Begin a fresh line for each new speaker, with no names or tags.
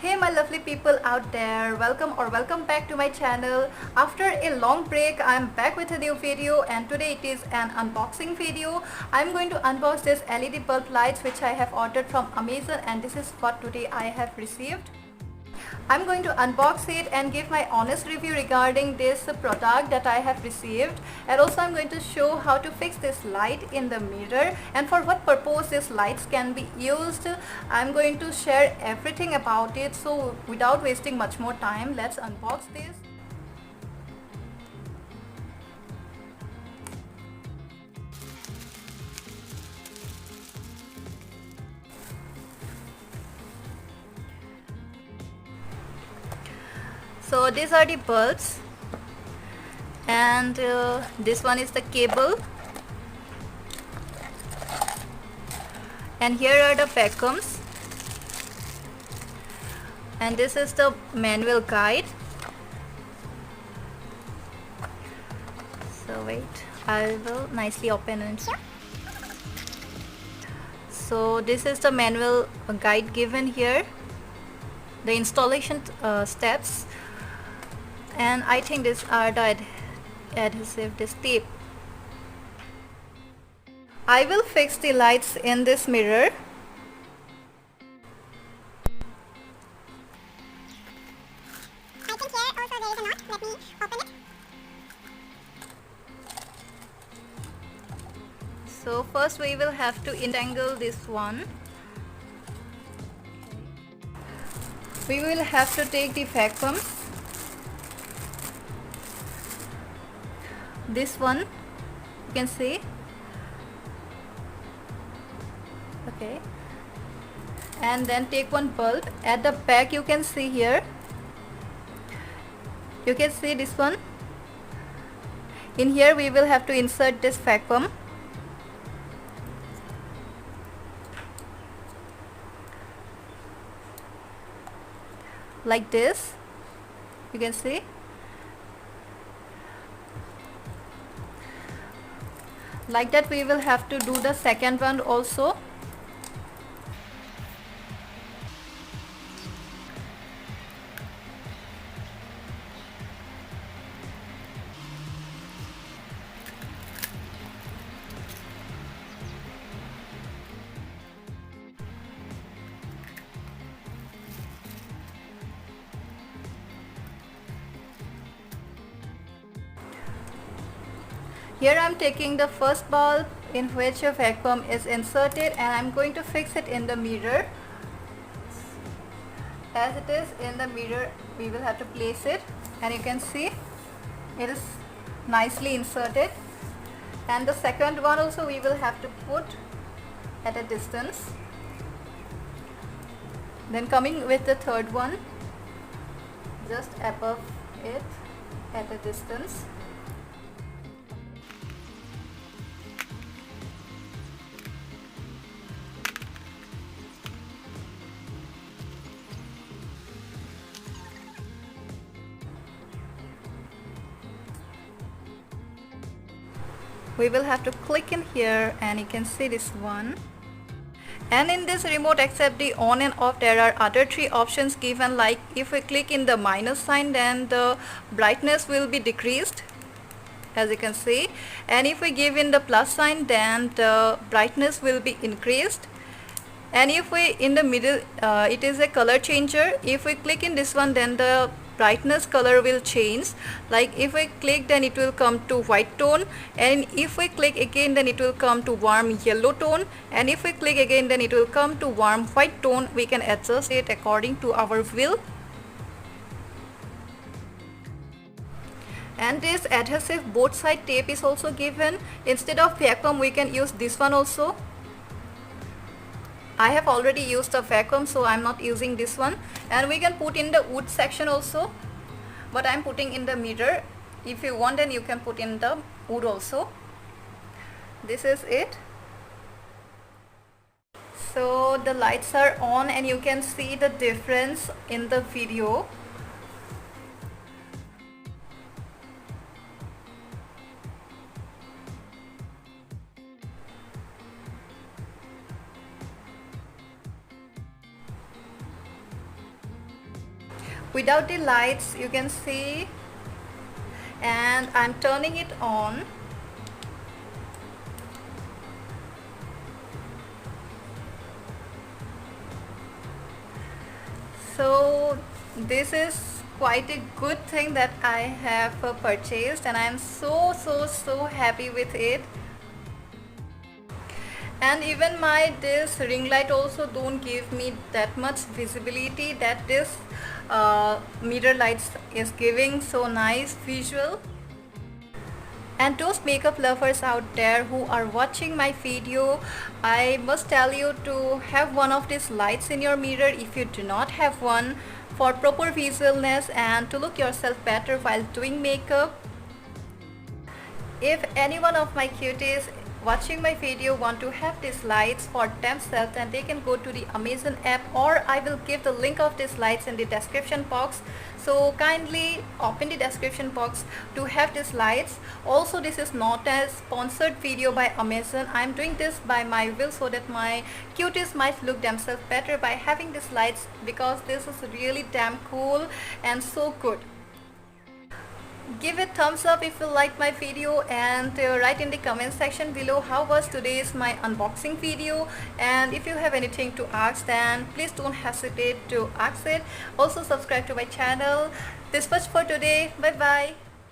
Hey my lovely people out there, welcome back to my channel. After a long break, I'm back with a new video and today it is an unboxing video. I'm going to unbox this LED bulb lights which I have ordered from Amazon, and this is what today I have received. I'm going to unbox it and give my honest review regarding this product that I have received, and also I'm going to show how to fix this light in the mirror and for what purpose these lights can be used. I'm going to share everything about it, so without wasting much more time, let's unbox this. So these are the bulbs, and this one is the cable, and here are the vacuums, and this is the manual guide. So wait, I will nicely open it. So this is the manual guide given here, the installation steps, and I think these are the adhesive, this tape. I will fix the lights in this mirror.
I think here also there is a knot. Let me open it.
So first we will have to entangle this one. We will have to take the vacuum, this one you can see, okay, and then take one bulb. At the back you can see here, you can see this one. In here we will have to insert this vacuum like this, you can see. Like that we will have to do the second one also. Here I am taking the first bulb in which a vacuum is inserted, and I am going to fix it in the mirror. As it is in the mirror, we will have to place it, and you can see it is nicely inserted. And the second one also we will have to put at a distance. Then coming with the third one, just above it at a distance. We will have to click in here, and you can see this one. And in this remote, except the on and off, there are other three options given, like if we click in the minus sign, then the brightness will be decreased, as you can see, and if we give in the plus sign, then the brightness will be increased. And if we in the middle, it is a color changer. If we click in this one, then the brightness color will change. Like if we click, then it will come to white tone, and if we click again, then it will come to warm yellow tone, and if we click again, then it will come to warm white tone. We can adjust it according to our will. And this adhesive both side tape is also given. Instead of vacuum, we can use this one also. I have already used a vacuum, so I'm not using this one. And we can put in the wood section also, but I'm putting in the mirror. If you want, then you can put in the wood also. This is it. So the lights are on, and you can see the difference in the video. without the lights, you can see, and I'm turning it on. So this is quite a good thing that I have purchased, and I'm so happy with it. And even my this ring light also don't give me that much visibility that this mirror lights is giving. So nice visual. And those makeup lovers out there who are watching my video, I must tell you to have one of these lights in your mirror if you do not have one, for proper visualness and to look yourself better while doing makeup. If any one of my cuties watching my video want to have these lights for themselves, then they can go to the Amazon app, or I will give the link of these lights in the description box. So kindly open the description box to have these lights. Also, this is not a sponsored video by Amazon. I'm doing this by my will so that my cuties might look themselves better by having these lights, because this is really damn cool and so good. Give it thumbs up if you like my video, and write in the comment section below how was today's my unboxing video. And if you have anything to ask, then please don't hesitate to ask it. Also subscribe to my channel. This much for today. Bye bye.